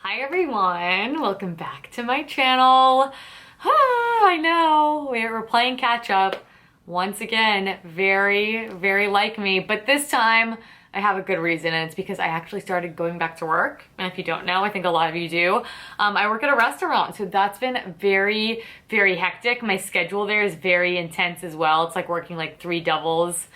Hi everyone, welcome back to my channel. I know, we're playing catch up. Once again, very like me, but this time I have a good reason, and it's because I actually started going back to work. And if you don't know, I think a lot of you do. I work at a restaurant, so that's been very hectic. My schedule there is very intense as well. It's like working like 3 doubles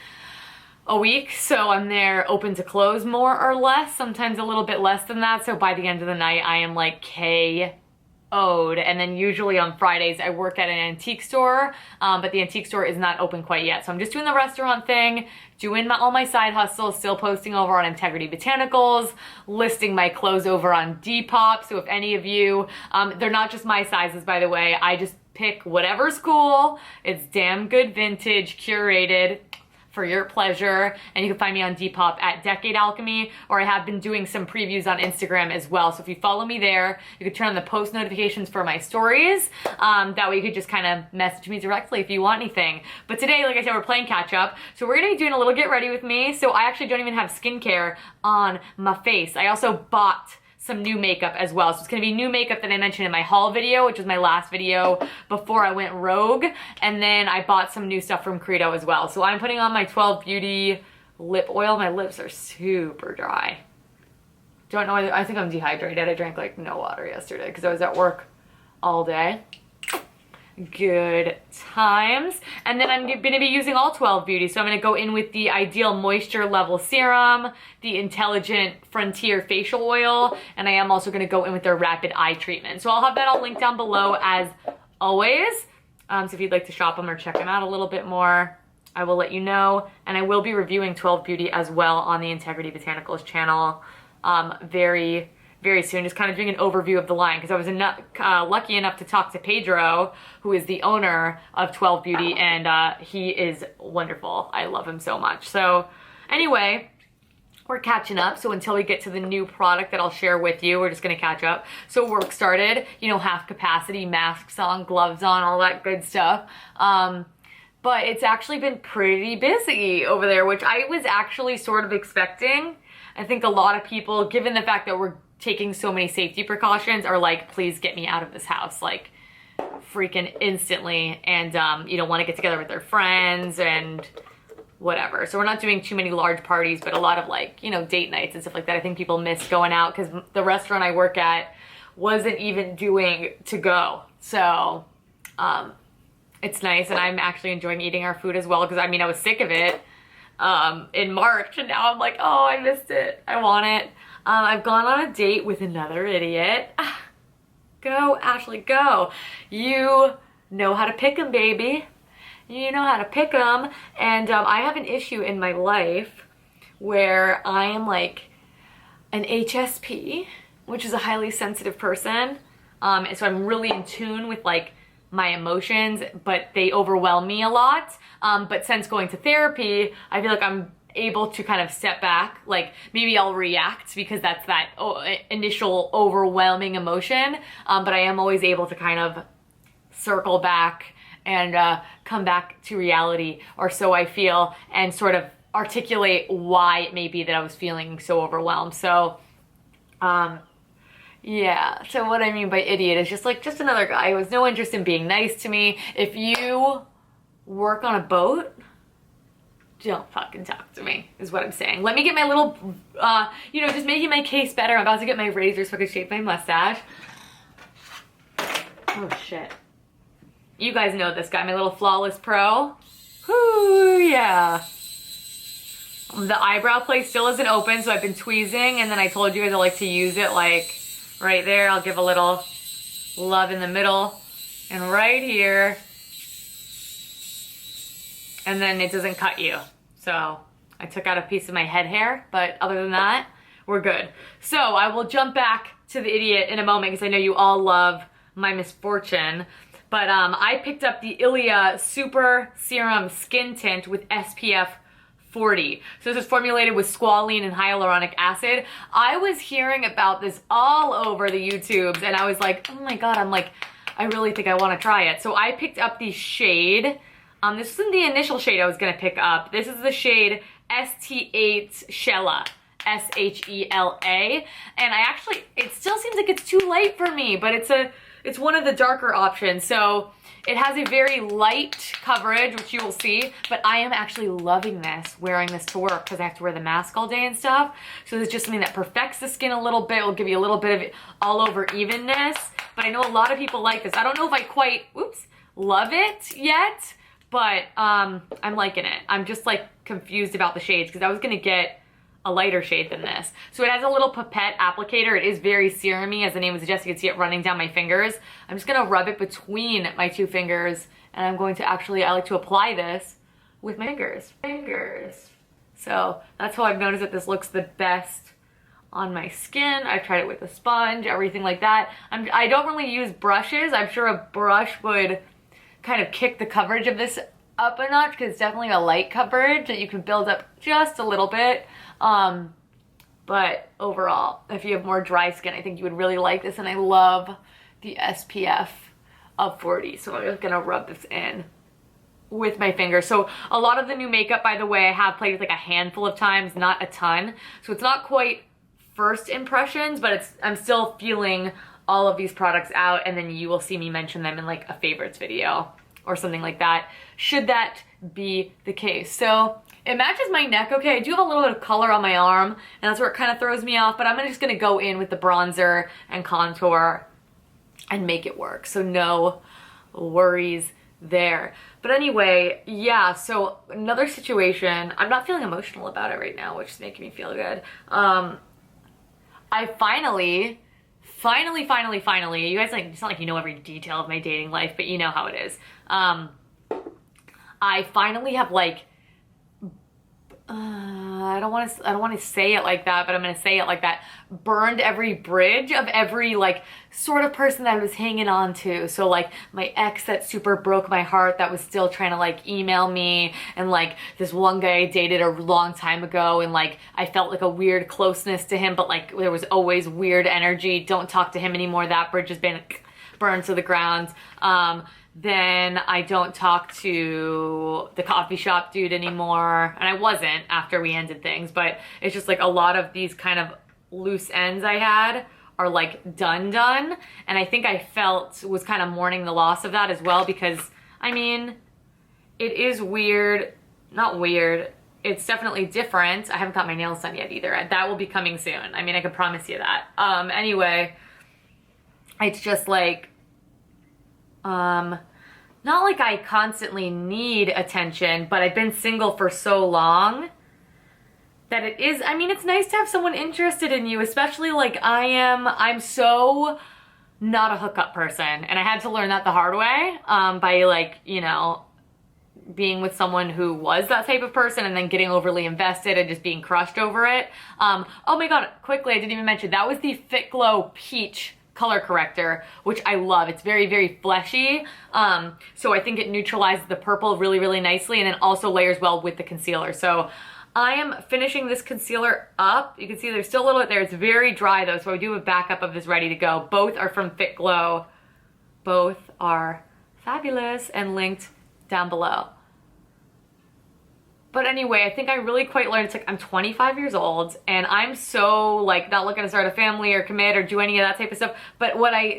a week, so I'm there open to close more or less, sometimes a little bit less than that. So by the end of the night I am like KO'd. And then usually on Fridays I work at an antique store, but the antique store is not open quite yet, so I'm just doing the restaurant thing, doing all my side hustles, still posting over on Integrity Botanicals, listing my clothes over on Depop. So if any of you, they're not just my sizes, by the way, I just pick whatever's cool. It's damn good vintage, curated for your pleasure, and you can find me on Depop at Decade Alchemy, or I have been doing some previews on Instagram as well. So if you follow me there, you can turn on the post notifications for my stories. That way you could just kind of message me directly if you want anything. But today, like I said, we're playing catch up. So we're gonna be doing a little get ready with me. So I actually don't even have skincare on my face. I also bought some new makeup as well. So it's gonna be new makeup that I mentioned in my haul video, which was my last video before I went rogue. And then I bought some new stuff from Credo as well. So I'm putting on my 12 Beauty lip oil. My lips are super dry. Don't know, I think I'm dehydrated. I drank like no water yesterday because I was at work all day. Good times. And then I'm gonna be using all 12 Beauty. So I'm gonna go in with the Ideal Moisture Level Serum, the Intelligent Frontier Facial Oil, and I am also gonna go in with their Rapid Eye Treatment. So I'll have that all linked down below as always. So if you'd like to shop them or check them out a little bit more, I will let you know. And I will be reviewing 12 Beauty as well on the Integrity Botanicals channel very soon, just kind of doing an overview of the line, because I was lucky enough to talk to Pedro, who is the owner of 12 Beauty, and he is wonderful. I love him so much. So anyway, we're catching up. So until we get to the new product that I'll share with you, we're just gonna catch up. So work started, you know, half capacity, masks on, gloves on, all that good stuff. But it's actually been pretty busy over there, which I was actually sort of expecting. I think a lot of people, given the fact that we're taking so many safety precautions, are like, please get me out of this house, like freaking instantly. And you know, want to get together with their friends and whatever. So we're not doing too many large parties, but a lot of like, you know, date nights and stuff like that. I think people miss going out because the restaurant I work at wasn't even doing to go. So it's nice, and I'm actually enjoying eating our food as well, because I mean, I was sick of it in March, and now I'm like, oh, I missed it, I want it. I've gone on a date with another idiot. Go, Ashley, go. You know how to pick 'em, baby. You know how to pick 'em. And I have an issue in my life where I am like an HSP, which is a highly sensitive person. And so I'm really in tune with like my emotions, but they overwhelm me a lot. But since going to therapy, I feel like I'm able to kind of step back. Like maybe I'll react because that's that initial overwhelming emotion, but I am always able to kind of circle back and come back to reality, or so I feel, and sort of articulate why it may be that I was feeling so overwhelmed. So yeah, so what I mean by idiot is just like, just another guy who has no interest in being nice to me. If you work on a boat, don't fucking talk to me, is what I'm saying. Let me get my little, you know, just making my case better. I'm about to get my razor so I can shape my mustache. Oh shit. You guys know this guy, my little Flawless Pro. Whoo, yeah. The eyebrow place still isn't open, so I've been tweezing, and then I told you guys I like to use it like right there. I'll give a little love in the middle and right here. And then it doesn't cut you. So I took out a piece of my head hair, but other than that, we're good. So I will jump back to the idiot in a moment, because I know you all love my misfortune. But I picked up the Ilia Super Serum Skin Tint with SPF 40. So this is formulated with squalene and hyaluronic acid. I was hearing about this all over the YouTubes, and I was like, oh my God, I'm like, I really think I want to try it. So I picked up the shade. This isn't the initial shade I was gonna pick up. This is the shade ST8 Shella. S-H-E-L-A. And it still seems like it's too light for me, but it's one of the darker options. So it has a very light coverage, which you will see, but I am actually loving this, wearing this to work because I have to wear the mask all day and stuff. So it's just something that perfects the skin a little bit, will give you a little bit of all over evenness. But I know a lot of people like this. I don't know if I quite, love it yet, but I'm liking it. I'm just like confused about the shades because I was gonna get a lighter shade than this. So it has a little pipette applicator. It is very serum-y, as the name would suggest. You can see it running down my fingers. I'm just gonna rub it between my two fingers, and I'm going to actually, I like to apply this with my fingers. So that's how I've noticed that this looks the best on my skin. I've tried it with a sponge, everything like that. I don't really use brushes. I'm sure a brush would kind of kick the coverage of this up a notch because it's definitely a light coverage that you can build up just a little bit. But overall, if you have more dry skin, I think you would really like this. And I love the SPF of 40. So I'm just gonna rub this in with my finger. So a lot of the new makeup, by the way, I have played with like a handful of times, not a ton. So it's not quite first impressions, but I'm still feeling all of these products out, and then you will see me mention them in like a favorites video or something like that, should that be the case. So it matches my neck okay. I do have a little bit of color on my arm, and that's where it kind of throws me off, but I'm just gonna go in with the bronzer and contour and make it work. So no worries there. But anyway, yeah, so another situation, I'm not feeling emotional about it right now, which is making me feel good. I finally, you guys, like, it's not like you know every detail of my dating life, but you know how it is. I finally have like, I don't want to say it like that, but I'm going to say it like that. Burned every bridge of every like sort of person that I was hanging on to. So like my ex that super broke my heart, that was still trying to like email me, and like this one guy I dated a long time ago, and like I felt like a weird closeness to him, but like there was always weird energy. Don't talk to him anymore. That bridge has been burned to the ground. Then I don't talk to the coffee shop dude anymore. And I wasn't after we ended things, but it's just like a lot of these kind of loose ends I had are like done. And I think I was kind of mourning the loss of that as well, because I mean, it is weird, not weird. It's definitely different. I haven't got my nails done yet either. That will be coming soon. I mean, I can promise you that. Anyway, it's just like, not like I constantly need attention, but I've been single for so long that it is, I mean, it's nice to have someone interested in you, especially like I'm so not a hookup person. And I had to learn that the hard way, by like, you know, being with someone who was that type of person and then getting overly invested and just being crushed over it. Oh my God, quickly, I didn't even mention, that was the Fit Glow Peach color corrector, which I love. It's very, very fleshy. So I think it neutralizes the purple really, really nicely, and then also layers well with the concealer. So I am finishing this concealer up. You can see there's still a little bit there. It's very dry though, so I do have a backup of this ready to go. Both are from Fit Glow. Both are fabulous and linked down below. But anyway, I think I really quite learned, it's like I'm 25 years old and I'm so like not looking to start a family or commit or do any of that type of stuff. But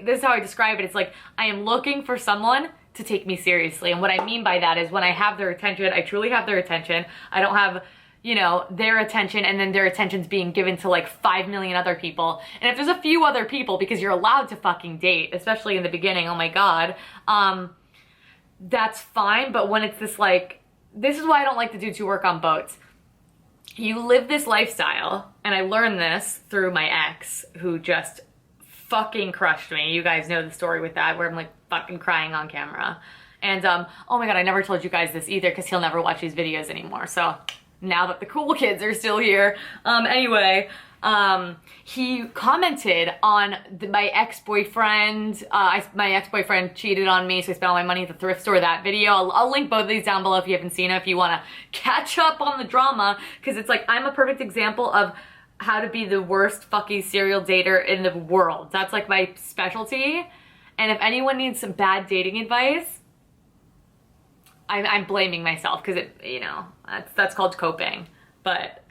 this is how I describe it. It's like I am looking for someone to take me seriously. And what I mean by that is when I have their attention, I truly have their attention. I don't have, you know, their attention and then their attention's being given to like 5 million other people. And if there's a few other people, because you're allowed to fucking date, especially in the beginning, oh my God, that's fine. But when it's this like, this is why I don't like the dudes who work on boats. You live this lifestyle, and I learned this through my ex, who just fucking crushed me. You guys know the story with that, where I'm like fucking crying on camera. And oh my God, I never told you guys this either, because he'll never watch these videos anymore. So now that the cool kids are still here. Anyway, he commented on my ex-boyfriend. My ex-boyfriend cheated on me, so I spent all my money at the thrift store, that video. I'll link both of these down below if you haven't seen it, if you want to catch up on the drama, because it's like I'm a perfect example of how to be the worst fucking serial dater in the world. That's like my specialty. And if anyone needs some bad dating advice, I'm blaming myself, because it, you know, that's called coping. But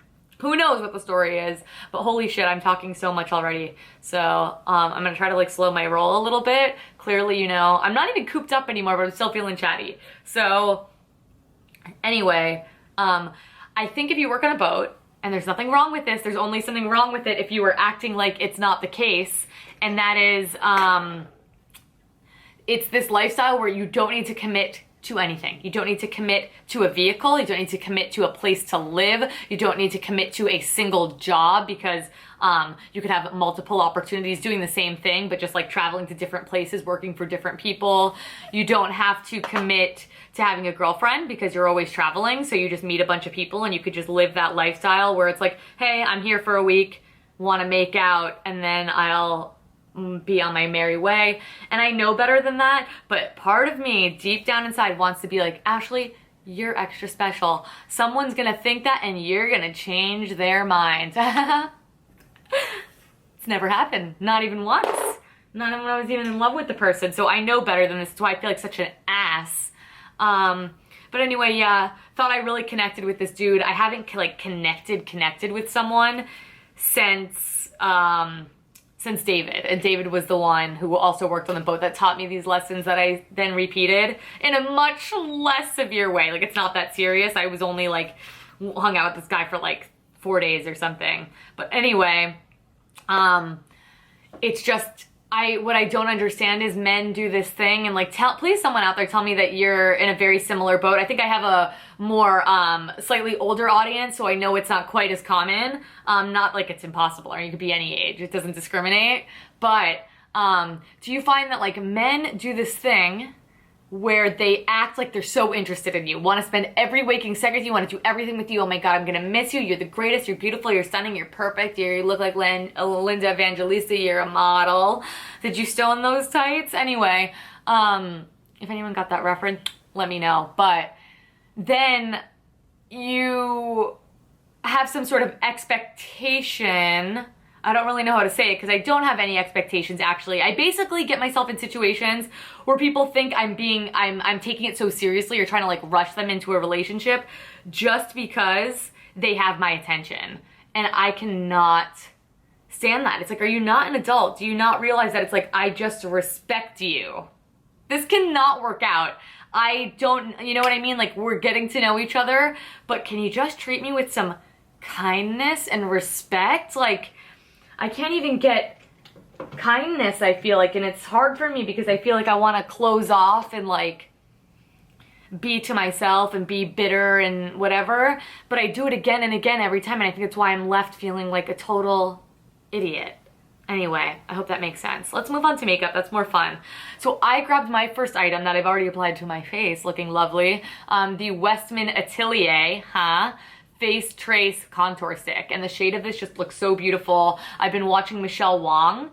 Who knows what the story is, but holy shit, I'm talking so much already. So I'm gonna try to like slow my roll a little bit. Clearly, you know, I'm not even cooped up anymore, but I'm still feeling chatty. So anyway, I think if you work on a boat, and there's nothing wrong with this, there's only something wrong with it if you were acting like it's not the case, and that is, it's this lifestyle where you don't need to commit to anything. You don't need to commit to a vehicle. You don't need to commit to a place to live. You don't need to commit to a single job because you could have multiple opportunities doing the same thing, but just like traveling to different places, working for different people. You don't have to commit to having a girlfriend because you're always traveling. So you just meet a bunch of people and you could just live that lifestyle where it's like, hey, I'm here for a week, want to make out, and then I'll be on my merry way. And I know better than that, but part of me deep down inside wants to be like, Ashley, you're extra special. Someone's gonna think that and you're gonna change their mind. It's never happened, not even once. Not even when I was even in love with the person. So I know better than this. That's why I feel like such an ass. But anyway, yeah, thought I really connected with this dude. I haven't like connected with someone since David, and David was the one who also worked on the boat that taught me these lessons that I then repeated in a much less severe way. Like, it's not that serious. I was only like hung out with this guy for like 4 days or something. But anyway, it's just, what I don't understand is men do this thing and like, please someone out there tell me that you're in a very similar boat. I think I have a more slightly older audience, so I know it's not quite as common. Not like it's impossible, or you could be any age, it doesn't discriminate. But do you find that like men do this thing where they act like they're so interested in you, want to spend every waking second with you, want to do everything with you? Oh my God, I'm gonna miss you. You're the greatest. You're beautiful. You're stunning. You're perfect. You look like Linda Evangelista. You're a model. Did you stone those tights? Anyway, if anyone got that reference, let me know. But then you have some sort of expectation. I don't really know how to say it because I don't have any expectations actually. I basically get myself in situations where people think I'm taking it so seriously or trying to like rush them into a relationship just because they have my attention. And I cannot stand that. It's like, are you not an adult? Do you not realize that it's like, I just respect you? This cannot work out. I don't, you know what I mean? Like, we're getting to know each other, but can you just treat me with some kindness and respect? Like, I can't even get kindness, I feel like, and it's hard for me because I feel like I want to close off and like be to myself and be bitter and whatever, but I do it again and again every time, and I think that's why I'm left feeling like a total idiot. Anyway, I hope that makes sense. Let's move on to makeup. That's more fun. So I grabbed my first item that I've already applied to my face, looking lovely, the Westman Atelier, Face Trace Contour Stick, and the shade of this just looks so beautiful. I've been watching Michelle Wong.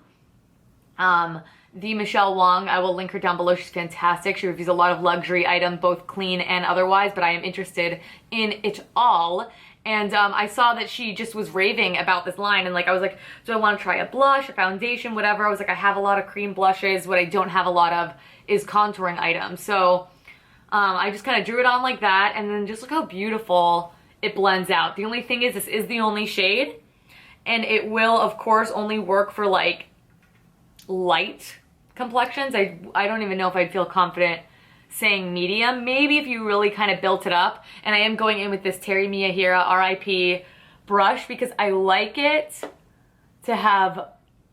The Michelle Wong, I will link her down below. She's fantastic. She reviews a lot of luxury items, both clean and otherwise, but I am interested in it all. And I saw that she just was raving about this line, and like I was like, do I want to try a blush, a foundation, whatever? I was like, I have a lot of cream blushes. What I don't have a lot of is contouring items. So I just kind of drew it on like that, and then just look how beautiful it blends out. The only thing is, this is the only shade, and it will of course only work for like light complexions. I don't even know if I'd feel confident saying medium. Maybe if you really kind of built it up. And I am going in with this Terry Miyahira RIP brush because I like it to have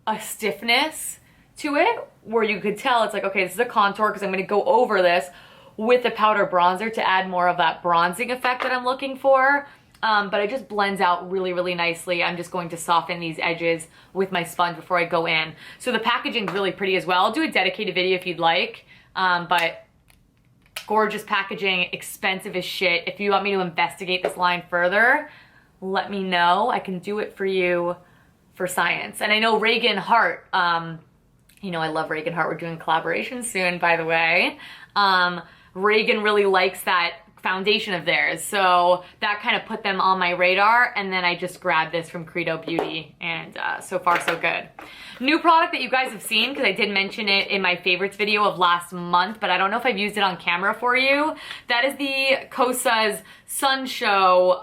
a stiffness to it where you could tell it's like, okay, this is a contour because I'm going to go over this with a powder bronzer to add more of that bronzing effect that I'm looking for. But it just blends out really, really nicely. I'm just going to soften these edges with my sponge before I go in. So the packaging is really pretty as well. I'll do a dedicated video if you'd like, but gorgeous packaging, expensive as shit. If you want me to investigate this line further, let me know. I can do it for you for science. And I know Reagan Hart, you know I love Reagan Hart. We're doing collaboration soon, by the way. Reagan really likes that foundation of theirs. So that kind of put them on my radar. And then I just grabbed this from Credo Beauty, and so far so good. New product that you guys have seen, because I did mention it in my favorites video of last month, but I don't know if I've used it on camera for you. That is the Kosas Sun Show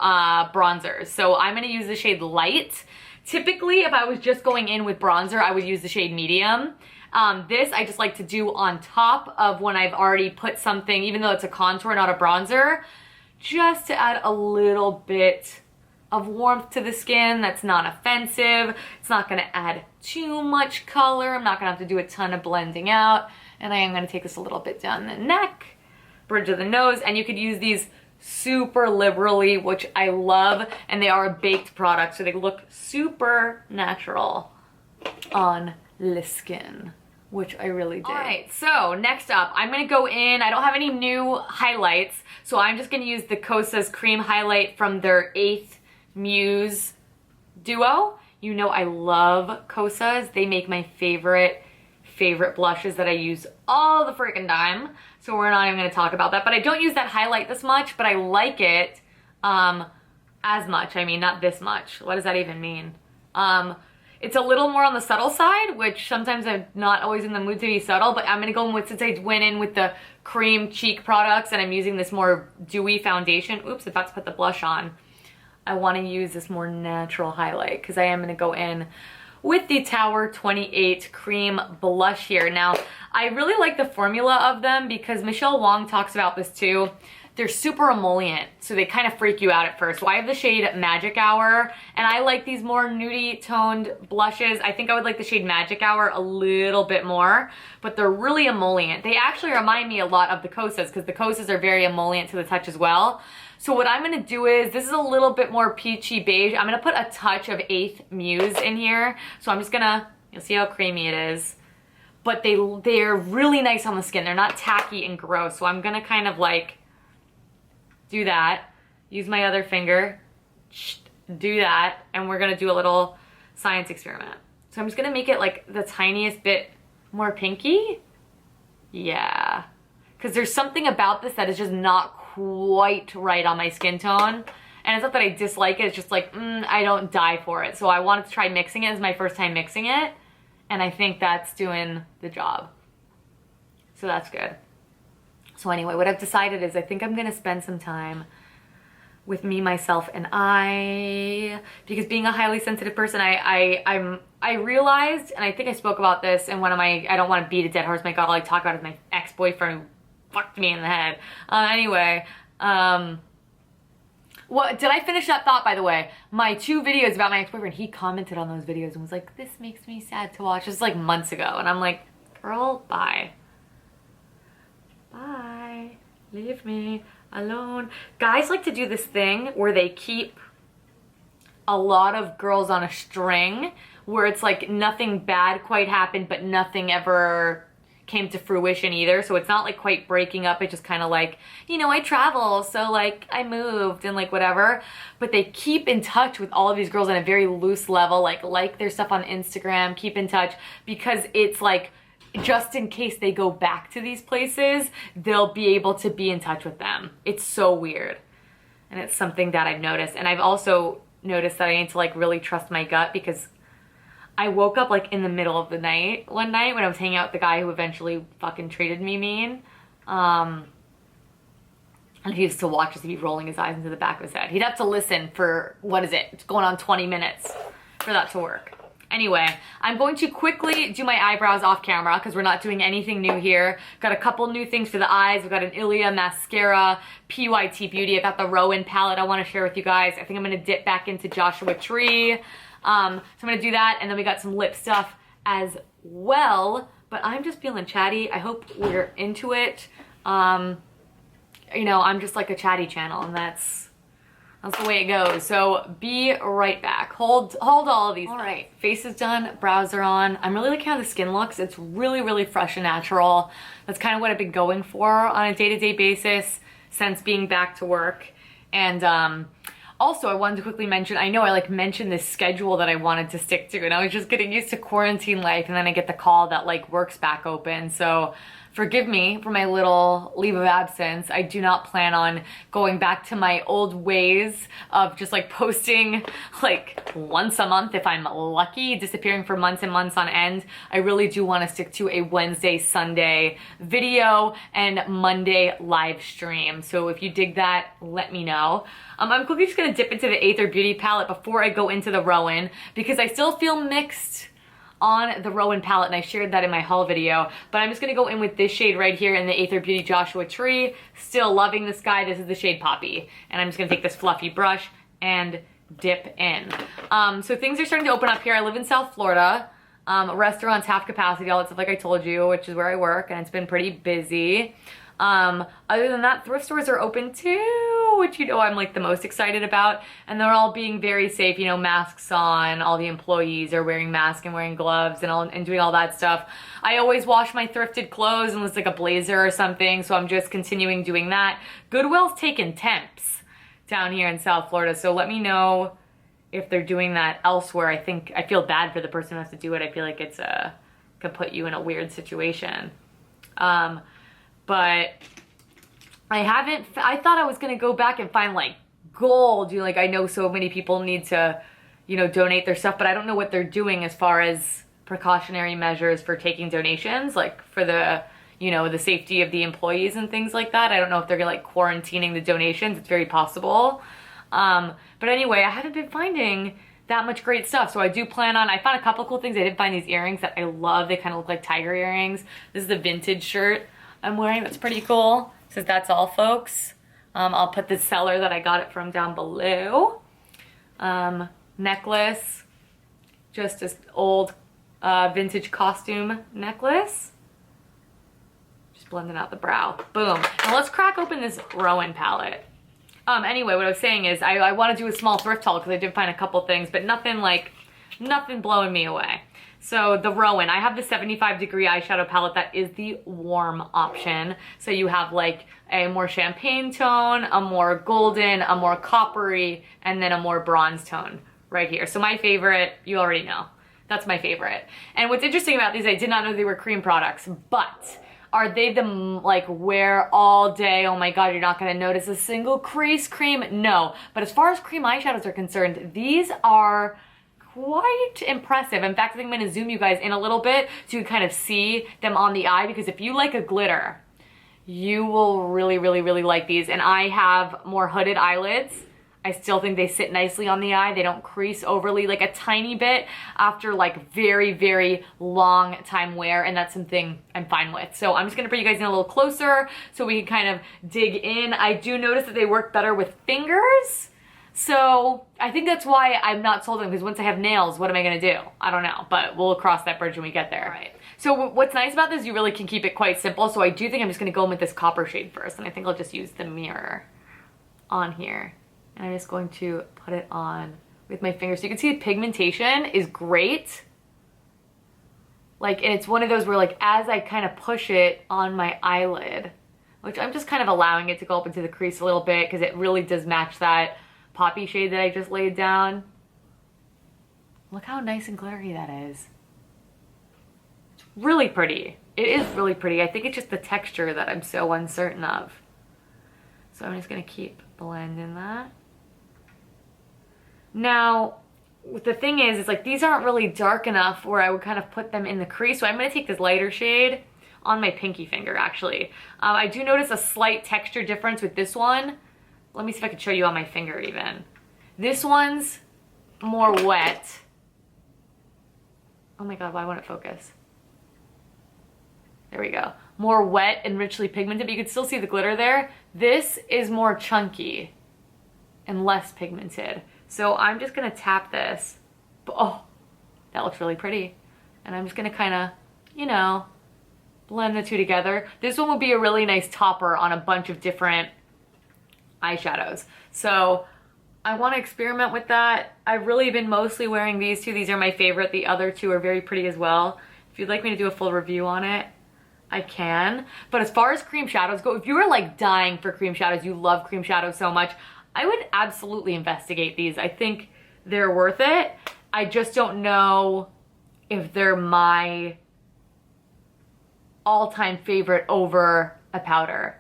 bronzers. So I'm gonna use the shade Light. Typically, if I was just going in with bronzer, I would use the shade Medium. This I just like to do on top of when I've already put something, even though it's a contour, not a bronzer, just to add a little bit of warmth to the skin that's not offensive. It's not gonna add too much color. I'm not gonna have to do a ton of blending out. And I am gonna take this a little bit down the neck, bridge of the nose, and you could use these super liberally, which I love, and they are a baked product, so they look super natural on the skin, which I really did. All right, so next up, I'm gonna go in, I don't have any new highlights, so I'm just gonna use the Kosas Cream Highlight from their 8th Muse duo. You know I love Kosas. They make my favorite blushes that I use all the freaking time. So we're not even gonna talk about that. But I don't use that highlight this much, but I like it as much. I mean, not this much. What does that even mean? It's a little more on the subtle side, which sometimes I'm not always in the mood to be subtle, but I'm gonna go in with, since I went in with the cream cheek products and I'm using this more dewy foundation. Oops, about to put the blush on. I want to use this more natural highlight because I am going to go in with the Tower 28 cream blush here. Now, I really like the formula of them because Michelle Wong talks about this too. They're super emollient, so they kind of freak you out at first. So I have the shade Magic Hour, and I like these more nudie toned blushes. I think I would like the shade Magic Hour a little bit more, but they're really emollient. They actually remind me a lot of the Kosas because the Kosas are very emollient to the touch as well. So what I'm gonna do is, this is a little bit more peachy beige. I'm gonna put a touch of 8th Muse in here. So I'm just gonna, you'll see how creamy it is. But they're really nice on the skin. They're not tacky and gross. So I'm gonna kind of like do that. Use my other finger, do that. And we're gonna do a little science experiment. So I'm just gonna make it like the tiniest bit more pinky. Yeah. Because there's something about this that is just not quite right on my skin tone. And it's not that I dislike it, it's just like, I don't die for it. So I wanted to try mixing it. It's my first time mixing it. And I think that's doing the job. So that's good. So anyway, what I've decided is I think I'm gonna spend some time with me, myself, and I, because being a highly sensitive person, I realized, and I think I spoke about this in one of my, I don't want to beat a dead horse, my God, all I talk about is my ex-boyfriend who fucked me in the head. Anyway, what, did I finish that thought, by the way? My 2 videos about my ex-boyfriend, he commented on those videos and was like, this makes me sad to watch. This was like months ago, and I'm like, girl, bye. Bye. Leave me alone. Guys like to do this thing where they keep a lot of girls on a string, where it's like nothing bad quite happened, but nothing ever came to fruition either. So it's not like quite breaking up. It's just kind of like, you know, I travel, so like I moved and like whatever. But they keep in touch with all of these girls on a very loose level, like their stuff on Instagram, keep in touch, because it's like, just in case they go back to these places, they'll be able to be in touch with them. It's so weird. And it's something that I've noticed. And I've also noticed that I need to like really trust my gut, because I woke up like in the middle of the night one night when I was hanging out with the guy who eventually fucking treated me mean. And he used to watch us, he'd be rolling his eyes into the back of his head. He'd have to listen for, what is it? It's going on 20 minutes for that to work. Anyway, I'm going to quickly do my eyebrows off camera because we're not doing anything new here. Got a couple new things for the eyes. We've got an Ilia mascara, PYT Beauty. I got the Rowan palette I want to share with you guys. I think I'm going to dip back into Joshua Tree. So I'm going to do that. And then we got some lip stuff as well. But I'm just feeling chatty. I hope we're into it. You know, I'm just like a chatty channel, and that's the way it goes. So be right back. Hold all of these. All right, face is done, brows are on. I'm really liking how the skin looks. It's really, really fresh and natural. That's kind of what I've been going for on a day-to-day basis since being back to work. And Also, I wanted to quickly mention, I know I like mentioned this schedule that I wanted to stick to, and I was just getting used to quarantine life, and then I get the call that like work's back open. So forgive me for my little leave of absence. I do not plan on going back to my old ways of just like posting like once a month if I'm lucky, disappearing for months and months on end. I really do want to stick to a Wednesday, Sunday video and Monday live stream. So if you dig that, let me know. I'm quickly just gonna dip into the Aether Beauty palette before I go into the Rowan because I still feel mixed on the Rowan palette, and I shared that in my haul video, but I'm just gonna go in with this shade right here in the Aether Beauty Joshua Tree. Still loving this guy. This is the shade Poppy, and I'm just gonna take this fluffy brush and dip in. So things are starting to open up here. I live in South Florida. Restaurants half capacity, all that stuff like I told you, which is where I work, and it's been pretty busy. Other than that, thrift stores are open too, which you know I'm like the most excited about, and they're all being very safe, you know, masks on, all the employees are wearing masks and wearing gloves and doing all that stuff. I always wash my thrifted clothes unless like a blazer or something, so I'm just continuing doing that. Goodwill's taking temps down here in South Florida, so let me know if they're doing that elsewhere. I feel bad for the person who has to do it. I feel like it's could put you in a weird situation. But I thought I was gonna go back and find like gold. You know, like I know so many people need to, you know, donate their stuff, but I don't know what they're doing as far as precautionary measures for taking donations, like for the, you know, the safety of the employees and things like that. I don't know if they're like quarantining the donations. It's very possible. But anyway, I haven't been finding that much great stuff. So I do plan on, I found a couple cool things. I did find these earrings that I love. They kind of look like tiger earrings. This is the vintage shirt I'm wearing. That's pretty cool. It says that's all, folks. I'll put the seller that I got it from down below. Necklace, just this old vintage costume necklace. Just blending out the brow. Boom. Now let's crack open this Rowan palette. Anyway, what I was saying is I want to do a small thrift haul because I did find a couple things, but nothing blowing me away. So the Rowan, I have the 75-degree eyeshadow palette that is the warm option. So you have like a more champagne tone, a more golden, a more coppery, and then a more bronze tone right here. So my favorite, you already know, that's my favorite. And what's interesting about these, I did not know they were cream products, but are they the like wear all day? Oh my God, you're not gonna notice a single crease cream? No, but as far as cream eyeshadows are concerned, these are quite impressive. In fact, I think I'm gonna zoom you guys in a little bit so you kind of see them on the eye, because if you like a glitter, you will really, really, really like these. And I have more hooded eyelids. I still think they sit nicely on the eye. They don't crease overly, like a tiny bit after like very, very long time wear, and that's something I'm fine with. So I'm just gonna bring you guys in a little closer so we can kind of dig in. I do notice that they work better with fingers. So I think that's why I'm not sold on them, because once I have nails, what am I gonna do? I don't know, but we'll cross that bridge when we get there. Right. So what's nice about this, you really can keep it quite simple. So I do think I'm just gonna go in with this copper shade first, and I think I'll just use the mirror on here. And I'm just going to put it on with my fingers. So you can see the pigmentation is great. Like, and it's one of those where like, as I kind of push it on my eyelid, which I'm just kind of allowing it to go up into the crease a little bit because it really does match that poppy shade that I just laid down. Look how nice and glittery that is. It's really pretty. It is really pretty. I think it's just the texture that I'm so uncertain of. So I'm just gonna keep blending that. Now, the thing is, it's like these aren't really dark enough where I would kind of put them in the crease. So I'm gonna take this lighter shade on my pinky finger, actually. I do notice a slight texture difference with this one. Let me see if I can show you on my finger even. This one's more wet. Oh my God, why won't it focus? There we go. More wet and richly pigmented, but you can still see the glitter there. This is more chunky and less pigmented. So I'm just gonna tap this. Oh, that looks really pretty. And I'm just gonna kind of, you know, blend the two together. This one will be a really nice topper on a bunch of different eyeshadows. So I want to experiment with that. I've really been mostly wearing these two. These are my favorite. The other two are very pretty as well. If you'd like me to do a full review on it, I can. But as far as cream shadows go, if you are like dying for cream shadows, you love cream shadows so much, I would absolutely investigate these. I think they're worth it. I just don't know if they're my all-time favorite over a powder.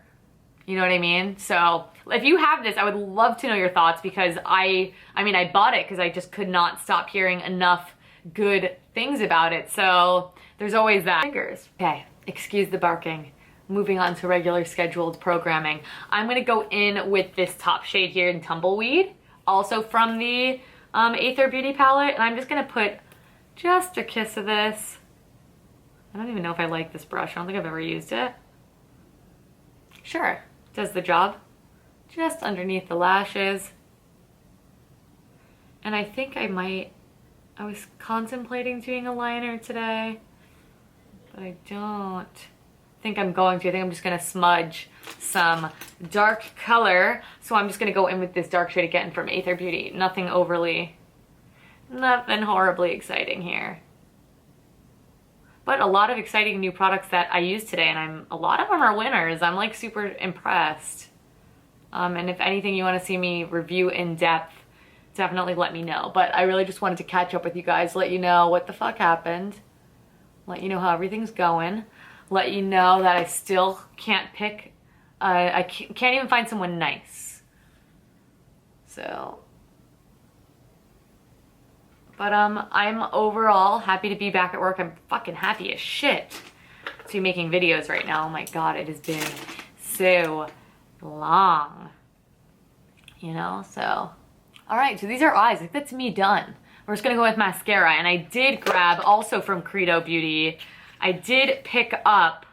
You know what I mean? So if you have this, I would love to know your thoughts, because I mean, I bought it because I just could not stop hearing enough good things about it. So there's always that. Fingers. Okay, excuse the barking. Moving on to regular scheduled programming. I'm gonna go in with this top shade here in Tumbleweed, also from the Aether Beauty palette, and I'm just gonna put just a kiss of this. I don't even know if I like this brush. I don't think I've ever used it. Sure, does the job. Just underneath the lashes. And I think I was contemplating doing a liner today, but I don't think I'm going to. I think I'm just gonna smudge some dark color. So I'm just gonna go in with this dark shade again from Aether Beauty. Nothing horribly exciting here. But a lot of exciting new products that I used today, and a lot of them are winners. I'm like super impressed. And if anything you want to see me review in depth, definitely let me know. But I really just wanted to catch up with you guys, let you know what the fuck happened, let you know how everything's going, let you know that I still can't pick, I can't even find someone nice. So, but I'm overall happy to be back at work. I'm fucking happy as shit to be making videos right now. Oh my god, it has been so long, you know. So all right, so these are eyes. Like, that's me done. We're just gonna go with mascara, and I did grab also from Credo Beauty, I did pick up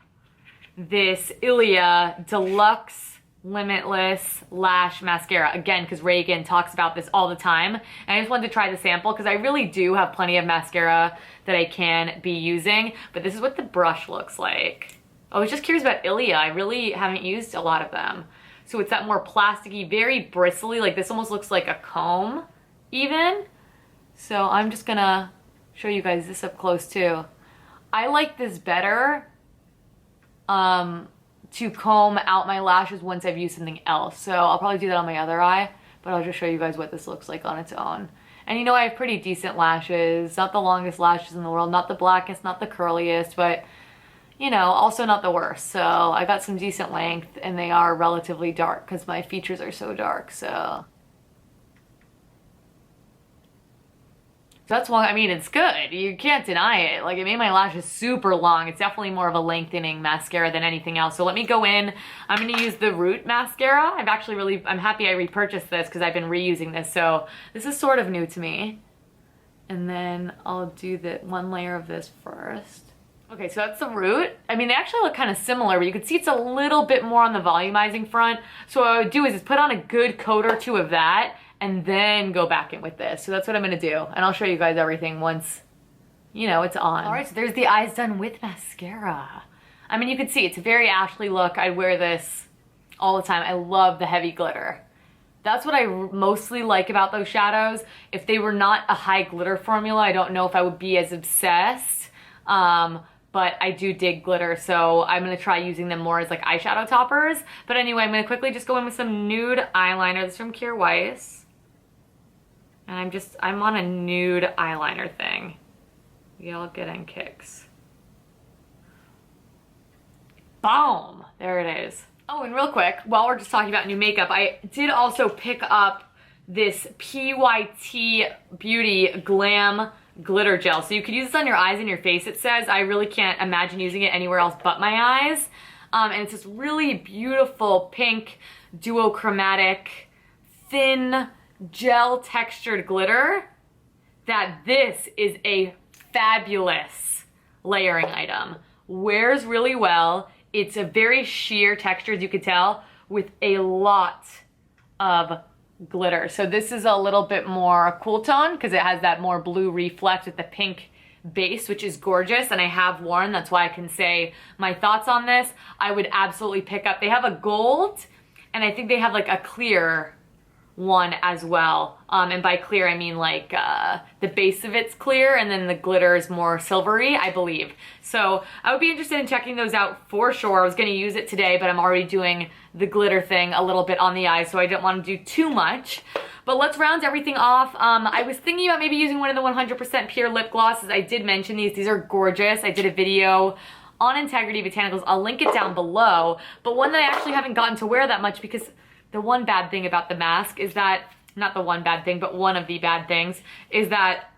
this Ilia Deluxe Limitless Lash Mascara, again because Reagan talks about this all the time, and I just wanted to try the sample because I really do have plenty of mascara that I can be using, but this is what the brush looks like. I was just curious about Ilia. I really haven't used a lot of them. So it's that more plasticky, very bristly, like this almost looks like a comb even. So I'm just gonna show you guys this up close too. I like this better to comb out my lashes once I've used something else. So I'll probably do that on my other eye, but I'll just show you guys what this looks like on its own. And you know, I have pretty decent lashes, not the longest lashes in the world, not the blackest, not the curliest, but you know, also not the worst. So I got some decent length, and they are relatively dark because my features are so dark. So that's long. I mean, it's good. You can't deny it. Like, it made my lashes super long. It's definitely more of a lengthening mascara than anything else. So let me go in. I'm going to use the Root mascara. I'm happy I repurchased this because I've been reusing this. So this is sort of new to me. And then I'll do the one layer of this first. Okay, so that's the Root. I mean, they actually look kind of similar, but you can see it's a little bit more on the volumizing front. So what I would do is put on a good coat or two of that and then go back in with this. So that's what I'm gonna do. And I'll show you guys everything once, you know, it's on. All right, so there's the eyes done with mascara. I mean, you can see it's a very Ashley look. I wear this all the time. I love the heavy glitter. That's what I mostly like about those shadows. If they were not a high glitter formula, I don't know if I would be as obsessed. But I do dig glitter, so I'm gonna try using them more as like eyeshadow toppers. But anyway, I'm gonna quickly just go in with some nude eyeliner. This is from Kjaer Weis. And I'm on a nude eyeliner thing. Y'all getting kicks. Boom, there it is. Oh, and real quick, while we're just talking about new makeup, I did also pick up this PYT Beauty Glam glitter gel. So you could use this on your eyes and your face, it says. I really can't imagine using it anywhere else but my eyes. And it's this really beautiful pink duochromatic thin gel textured glitter that this is a fabulous layering item. Wears really well. It's a very sheer texture, as you can tell, with a lot of glitter. So this is a little bit more cool tone because it has that more blue reflect with the pink base, which is gorgeous, and I have worn. That's why I can say my thoughts on this. I would absolutely pick up. They have a gold, and I think they have like a clear one as well. And by clear, I mean like the base of it's clear and then the glitter is more silvery, I believe. So I would be interested in checking those out for sure. I was gonna use it today, but I'm already doing the glitter thing a little bit on the eyes, so I don't want to do too much. But let's round everything off. I was thinking about maybe using one of the 100% pure lip glosses. I did mention these. These are gorgeous. I did a video on Integrity Botanicals. I'll link it down below. But one that I actually haven't gotten to wear that much, because the one bad thing about the mask is that, not the one bad thing, but one of the bad things is that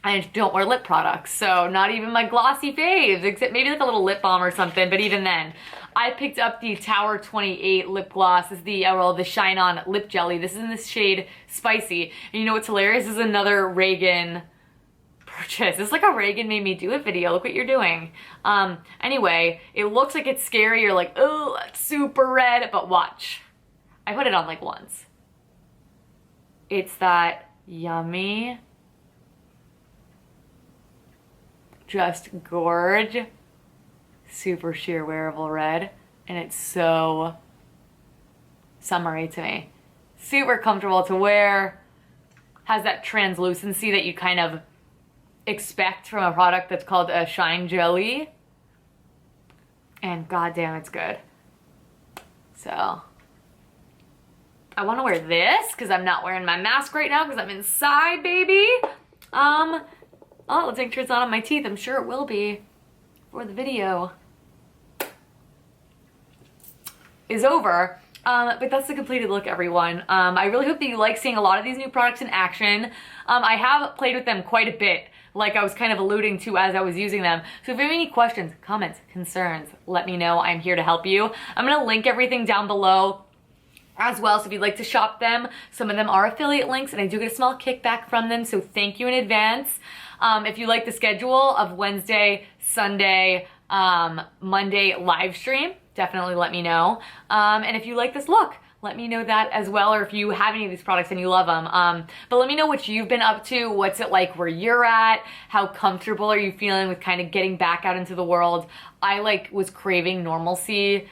I don't wear lip products. So not even my glossy faves, except maybe like a little lip balm or something. But even then, I picked up the Tower 28 lip gloss. This is the, well, the Shine On Lip Jelly. This is in this shade Spicy. And you know what's hilarious? This is another Reagan purchase. It's like a Reagan made me do it video. Look what you're doing. Anyway, it looks like it's scary. You're like, oh, that's super red. But watch. I put it on like once. It's that yummy, just gorge, super sheer wearable red, and it's so summery to me. Super comfortable to wear, has that translucency that you kind of expect from a product that's called a Shine Jelly, and goddamn, it's good. So I want to wear this because I'm not wearing my mask right now because I'm inside, baby. Oh, let's make sure it's not on my teeth. I'm sure it will be for the video is over. But that's the completed look, everyone. I really hope that you like seeing a lot of these new products in action. I have played with them quite a bit, like I was kind of alluding to as I was using them. So if you have any questions, comments, concerns, let me know. I'm here to help you. I'm gonna link everything down below as well, so if you'd like to shop them, some of them are affiliate links and I do get a small kickback from them, so thank you in advance. If you like the schedule of Wednesday, Sunday, Monday live stream, definitely let me know. And if you like this look, let me know that as well, or if you have any of these products and you love them. But let me know what you've been up to. What's it like where you're at? How comfortable are you feeling with kind of getting back out into the world? I was craving normalcy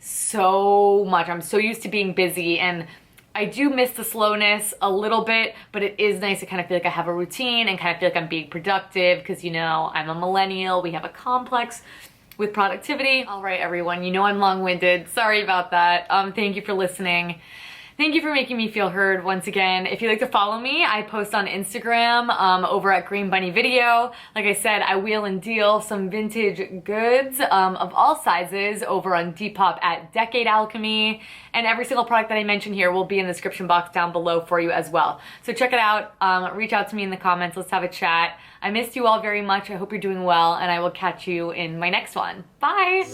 so much. I'm so used to being busy, and I do miss the slowness a little bit, but it is nice to kind of feel like I have a routine and kind of feel like I'm being productive because, you know, I'm a millennial. We have a complex with productivity. All right, everyone, you know I'm long-winded. Sorry about that. Thank you for listening. Thank you for making me feel heard once again. If you'd like to follow me, I post on Instagram over at Green Bunny Video. Like I said, I wheel and deal some vintage goods of all sizes over on Depop at Decade Alchemy. And every single product that I mention here will be in the description box down below for you as well. So check it out. Reach out to me in the comments. Let's have a chat. I missed you all very much. I hope you're doing well, and I will catch you in my next one. Bye!